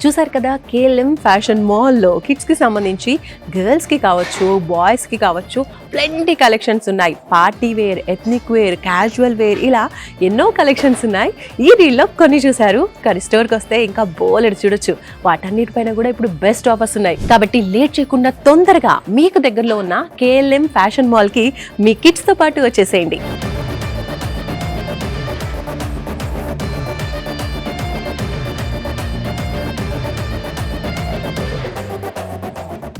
చూసారు కదా, KLM fashion మాల్లో కిడ్స్కి సంబంధించి గర్ల్స్కి కావచ్చు, బాయ్స్కి కావచ్చు ప్లెంటీ కలెక్షన్స్ ఉన్నాయి. Party wear, ethnic wear, casual wear, ఇలా ఎన్నో కలెక్షన్స్ ఉన్నాయి. ఈ రీల్లో కొన్ని చూశారు, కానీ స్టోర్కి వస్తే ఇంకా బోలెడు చూడొచ్చు. వాటన్నిటిపైన కూడా ఇప్పుడు బెస్ట్ ఆఫర్స్ ఉన్నాయి. కాబట్టి లేట్ చేయకుండా తొందరగా మీకు దగ్గరలో ఉన్న కేఎల్ఎం ఫ్యాషన్ మాల్కి మీ కిడ్స్తో పాటు వచ్చేసేయండి.